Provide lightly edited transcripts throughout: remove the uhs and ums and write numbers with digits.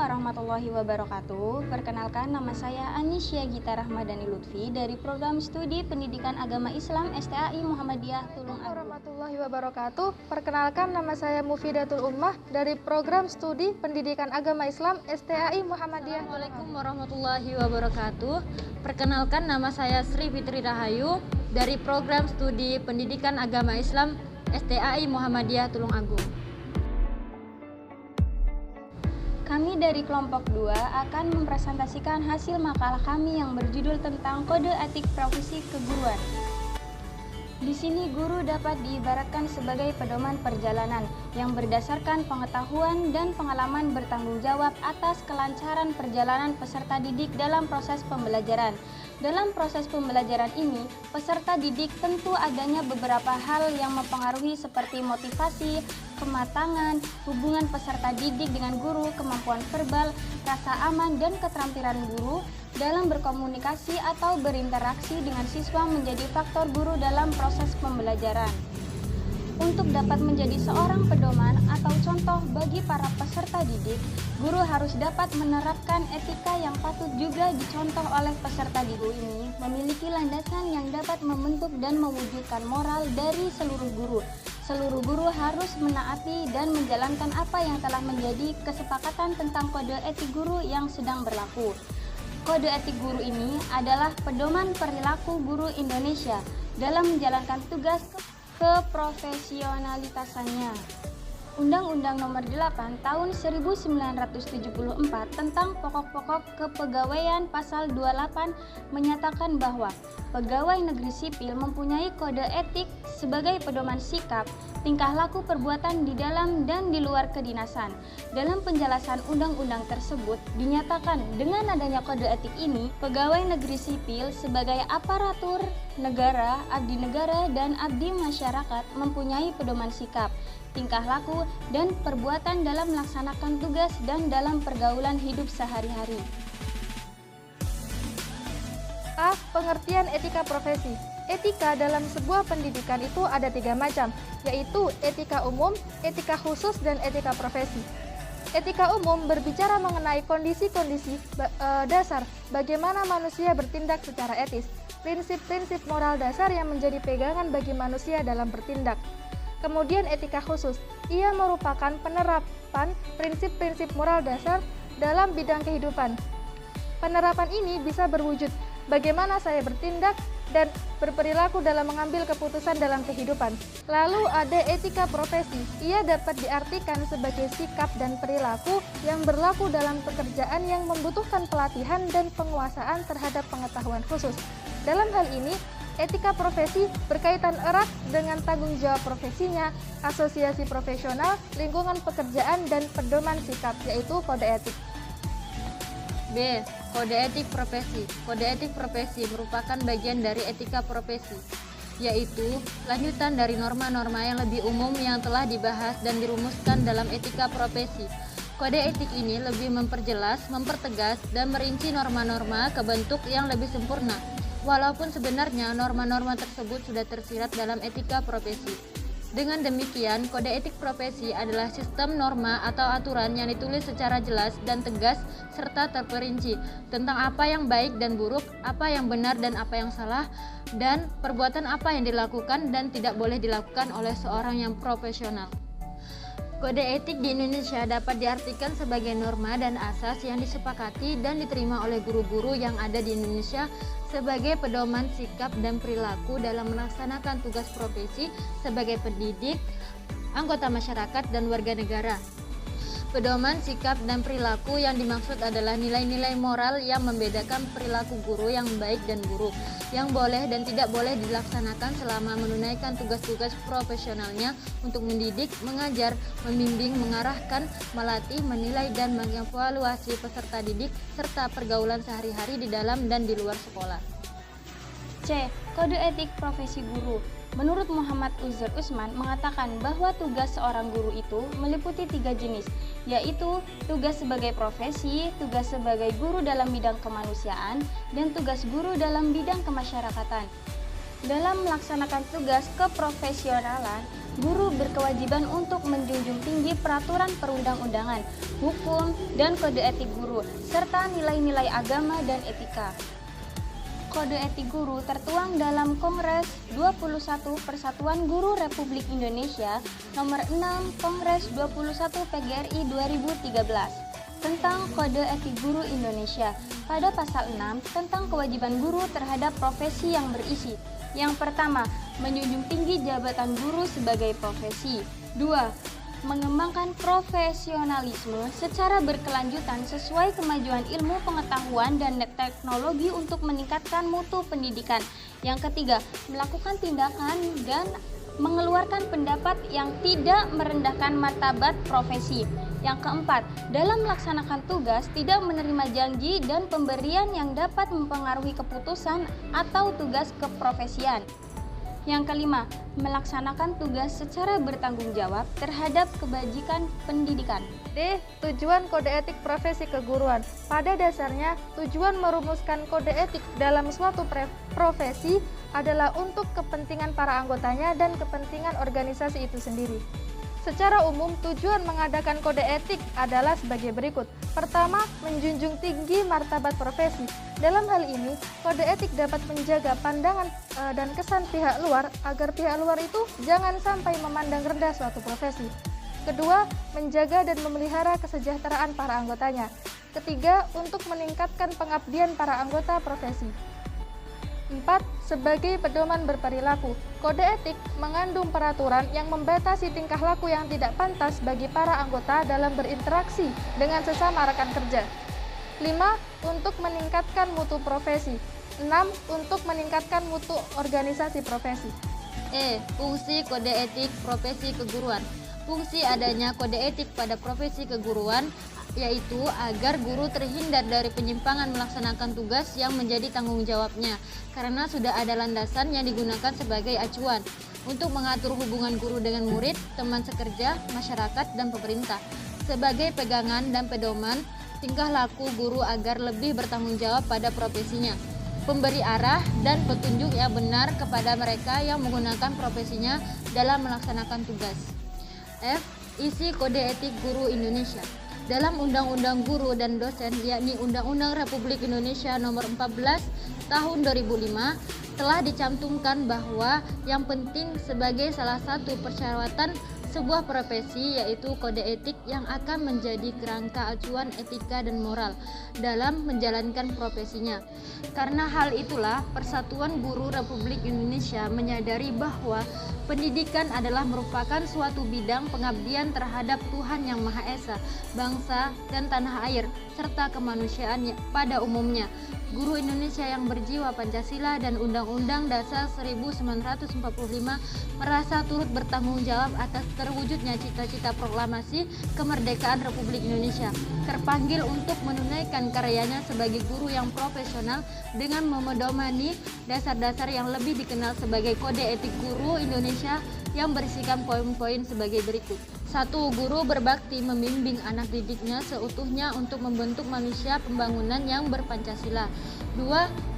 warahmatullahi wabarakatuh. Perkenalkan, nama saya Anisya Gita Rahmadani Lutfi dari Program Studi Pendidikan Agama Islam STAI Muhammadiyah Tulung Agung. Warahmatullahi wabarakatuh. Perkenalkan, nama saya Mufidatul Ummah dari Program Studi Pendidikan Agama Islam STAI Muhammadiyah. Assalamualaikum warahmatullahi wabarakatuh. Perkenalkan, nama saya Sri Fitri Rahayu dari Program Studi Pendidikan Agama Islam STAI Muhammadiyah Tulung Agung. Kami dari kelompok 2 akan mempresentasikan hasil makalah kami yang berjudul tentang kode etik profesi keguruan. Di sini guru dapat diibaratkan sebagai pedoman perjalanan yang berdasarkan pengetahuan dan pengalaman bertanggung jawab atas kelancaran perjalanan peserta didik dalam proses pembelajaran. Dalam proses pembelajaran ini, peserta didik tentu adanya beberapa hal yang mempengaruhi seperti motivasi, kematangan, hubungan peserta didik dengan guru, kemampuan verbal, rasa aman, dan keterampilan guru dalam berkomunikasi atau berinteraksi dengan siswa menjadi faktor guru dalam proses pembelajaran. Untuk dapat menjadi seorang pedoman atau contoh bagi para peserta didik, guru harus dapat menerapkan etika yang patut juga dicontoh oleh peserta didik ini, memiliki landasan yang dapat membentuk dan mewujudkan moral dari seluruh guru. Seluruh guru harus menaati dan menjalankan apa yang telah menjadi kesepakatan tentang kode etik guru yang sedang berlaku. Kode etik guru ini adalah pedoman perilaku guru Indonesia dalam menjalankan tugas keprofesionalitasannya. Undang-Undang Nomor 8 Tahun 1974 tentang Pokok-pokok Kepegawaian Pasal 28 menyatakan bahwa pegawai negeri sipil mempunyai kode etik sebagai pedoman sikap, tingkah laku perbuatan di dalam dan di luar kedinasan. Dalam penjelasan undang-undang tersebut dinyatakan dengan adanya kode etik ini, pegawai negeri sipil sebagai aparatur negara, abdi negara, dan abdi masyarakat mempunyai pedoman sikap, tingkah laku, dan perbuatan dalam melaksanakan tugas dan dalam pergaulan hidup sehari-hari. A. Pengertian etika profesi. Etika dalam sebuah pendidikan itu ada 3 macam, yaitu etika umum, etika khusus, dan etika profesi. Etika umum berbicara mengenai kondisi-kondisi dasar bagaimana manusia bertindak secara etis, prinsip-prinsip moral dasar yang menjadi pegangan bagi manusia dalam bertindak. Kemudian etika khusus, ia merupakan penerapan prinsip-prinsip moral dasar dalam bidang kehidupan. Penerapan ini bisa berwujud bagaimana saya bertindak dan berperilaku dalam mengambil keputusan dalam kehidupan. Lalu ada etika profesi, ia dapat diartikan sebagai sikap dan perilaku yang berlaku dalam pekerjaan yang membutuhkan pelatihan dan penguasaan terhadap pengetahuan khusus. Dalam hal ini, etika profesi berkaitan erat dengan tanggung jawab profesinya, asosiasi profesional, lingkungan pekerjaan, dan pedoman sikap, yaitu kode etik. B. Kode etik profesi. Kode etik profesi merupakan bagian dari etika profesi, yaitu lanjutan dari norma-norma yang lebih umum yang telah dibahas dan dirumuskan dalam etika profesi. Kode etik ini lebih memperjelas, mempertegas, dan merinci norma-norma ke bentuk yang lebih sempurna. Walaupun sebenarnya norma-norma tersebut sudah tersirat dalam etika profesi. Dengan demikian, kode etik profesi adalah sistem norma atau aturan yang ditulis secara jelas dan tegas serta terperinci tentang apa yang baik dan buruk, apa yang benar dan apa yang salah, dan perbuatan apa yang dilakukan dan tidak boleh dilakukan oleh seorang yang profesional. Kode etik di Indonesia dapat diartikan sebagai norma dan asas yang disepakati dan diterima oleh guru-guru yang ada di Indonesia sebagai pedoman sikap dan perilaku dalam melaksanakan tugas profesi sebagai pendidik, anggota masyarakat, dan warga negara. Pedoman sikap dan perilaku yang dimaksud adalah nilai-nilai moral yang membedakan perilaku guru yang baik dan buruk, yang boleh dan tidak boleh dilaksanakan selama menunaikan tugas-tugas profesionalnya untuk mendidik, mengajar, membimbing, mengarahkan, melatih, menilai, dan mengevaluasi peserta didik, serta pergaulan sehari-hari di dalam dan di luar sekolah. C. Kode etik profesi guru. Menurut Muhammad Uzair Usman mengatakan bahwa tugas seorang guru itu meliputi 3 jenis, yaitu tugas sebagai profesi, tugas sebagai guru dalam bidang kemanusiaan, dan tugas guru dalam bidang kemasyarakatan. Dalam melaksanakan tugas keprofesionalan, guru berkewajiban untuk menjunjung tinggi peraturan perundang-undangan, hukum, dan kode etik guru, serta nilai-nilai agama dan etika. Kode etik guru tertuang dalam Kongres 21 Persatuan Guru Republik Indonesia Nomor 6 Kongres 21 PGRI 2013 tentang Kode Etik Guru Indonesia pada pasal 6 tentang kewajiban guru terhadap profesi yang berisi. Yang pertama, menjunjung tinggi jabatan guru sebagai profesi. 2. Mengembangkan profesionalisme secara berkelanjutan sesuai kemajuan ilmu pengetahuan dan teknologi untuk meningkatkan mutu pendidikan. Yang ketiga, melakukan tindakan dan mengeluarkan pendapat yang tidak merendahkan martabat profesi. Yang keempat, dalam melaksanakan tugas tidak menerima janji dan pemberian yang dapat mempengaruhi keputusan atau tugas keprofesian. Yang kelima, melaksanakan tugas secara bertanggung jawab terhadap kebajikan pendidikan. D. Tujuan kode etik profesi keguruan. Pada dasarnya, tujuan merumuskan kode etik dalam suatu profesi adalah untuk kepentingan para anggotanya dan kepentingan organisasi itu sendiri. Secara umum, tujuan mengadakan kode etik adalah sebagai berikut. Pertama, menjunjung tinggi martabat profesi. Dalam hal ini, kode etik dapat menjaga pandangan dan kesan pihak luar agar pihak luar itu jangan sampai memandang rendah suatu profesi. Kedua, menjaga dan memelihara kesejahteraan para anggotanya. Ketiga, untuk meningkatkan pengabdian para anggota profesi. 4. Sebagai pedoman berperilaku. Kode etik mengandung peraturan yang membatasi tingkah laku yang tidak pantas bagi para anggota dalam berinteraksi dengan sesama rekan kerja. 5. Untuk meningkatkan mutu profesi. 6. Untuk meningkatkan mutu organisasi profesi. E. Fungsi kode etik profesi keguruan. Fungsi adanya kode etik pada profesi keguruan yaitu agar guru terhindar dari penyimpangan melaksanakan tugas yang menjadi tanggung jawabnya, karena sudah ada landasan yang digunakan sebagai acuan untuk mengatur hubungan guru dengan murid, teman sekerja, masyarakat, dan pemerintah, sebagai pegangan dan pedoman tingkah laku guru agar lebih bertanggung jawab pada profesinya, pemberi arah dan petunjuk yang benar kepada mereka yang menggunakan profesinya dalam melaksanakan tugas. F. Isi Kode Etik Guru Indonesia. Dalam Undang-Undang Guru dan Dosen, yakni Undang-Undang Republik Indonesia Nomor 14 Tahun 2005, telah dicantumkan bahwa yang penting sebagai salah satu persyaratan sebuah profesi yaitu kode etik yang akan menjadi kerangka acuan etika dan moral dalam menjalankan profesinya. Karena hal itulah Persatuan Guru Republik Indonesia menyadari bahwa pendidikan adalah merupakan suatu bidang pengabdian terhadap Tuhan Yang Maha Esa, bangsa dan tanah air, serta kemanusiaan pada umumnya. Guru Indonesia yang berjiwa Pancasila dan Undang-Undang Dasar 1945 merasa turut bertanggung jawab atas terwujudnya cita-cita proklamasi kemerdekaan Republik Indonesia, terpanggil untuk menunaikan karyanya sebagai guru yang profesional dengan memedomani dasar-dasar yang lebih dikenal sebagai Kode Etik Guru Indonesia yang berisikan poin-poin sebagai berikut. 1. Guru berbakti membimbing anak didiknya seutuhnya untuk membentuk manusia pembangunan yang berpancasila. 2.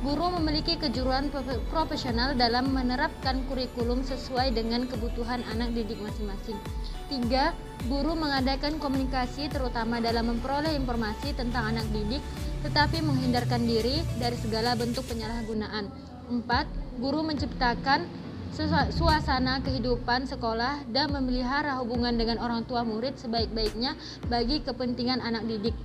Guru memiliki kejuruan profesional dalam menerapkan kurikulum sesuai dengan kebutuhan anak didik masing-masing. 3. Guru mengadakan komunikasi terutama dalam memperoleh informasi tentang anak didik, tetapi menghindarkan diri dari segala bentuk penyalahgunaan. 4. Guru menciptakan suasana kehidupan sekolah dan memelihara hubungan dengan orang tua murid sebaik-baiknya bagi kepentingan anak didik.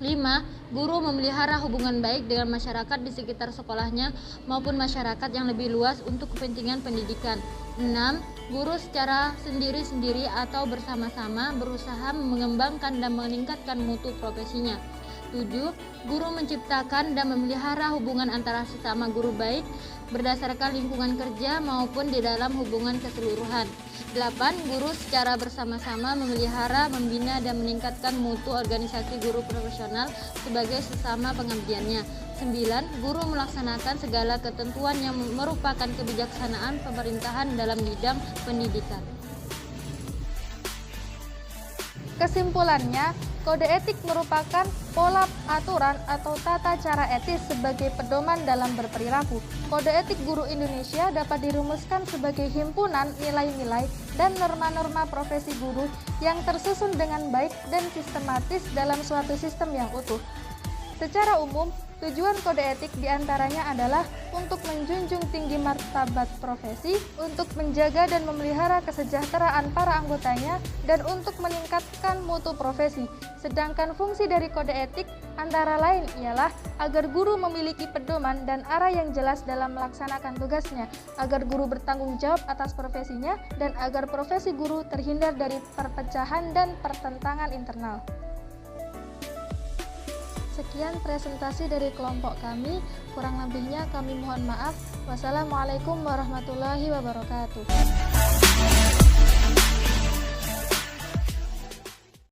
5. Guru memelihara hubungan baik dengan masyarakat di sekitar sekolahnya maupun masyarakat yang lebih luas untuk kepentingan pendidikan. 6. Guru secara sendiri-sendiri atau bersama-sama berusaha mengembangkan dan meningkatkan mutu profesinya. 7. Guru menciptakan dan memelihara hubungan antara sesama guru baik berdasarkan lingkungan kerja maupun di dalam hubungan keseluruhan. 8. Guru secara bersama-sama memelihara, membina, dan meningkatkan mutu organisasi guru profesional sebagai sesama pengabdiannya. 9. Guru melaksanakan segala ketentuan yang merupakan kebijaksanaan pemerintahan dalam bidang pendidikan. Kesimpulannya, kode etik merupakan pola aturan atau tata cara etis sebagai pedoman dalam berperilaku. Kode etik guru Indonesia dapat dirumuskan sebagai himpunan nilai-nilai dan norma-norma profesi guru yang tersusun dengan baik dan sistematis dalam suatu sistem yang utuh. Secara umum, tujuan kode etik diantaranya adalah untuk menjunjung tinggi martabat profesi, untuk menjaga dan memelihara kesejahteraan para anggotanya, dan untuk meningkatkan mutu profesi. Sedangkan fungsi dari kode etik antara lain ialah agar guru memiliki pedoman dan arah yang jelas dalam melaksanakan tugasnya, agar guru bertanggung jawab atas profesinya, dan agar profesi guru terhindar dari perpecahan dan pertentangan internal. Sekian presentasi dari kelompok kami, kurang lebihnya kami mohon maaf. Wassalamualaikum warahmatullahi wabarakatuh.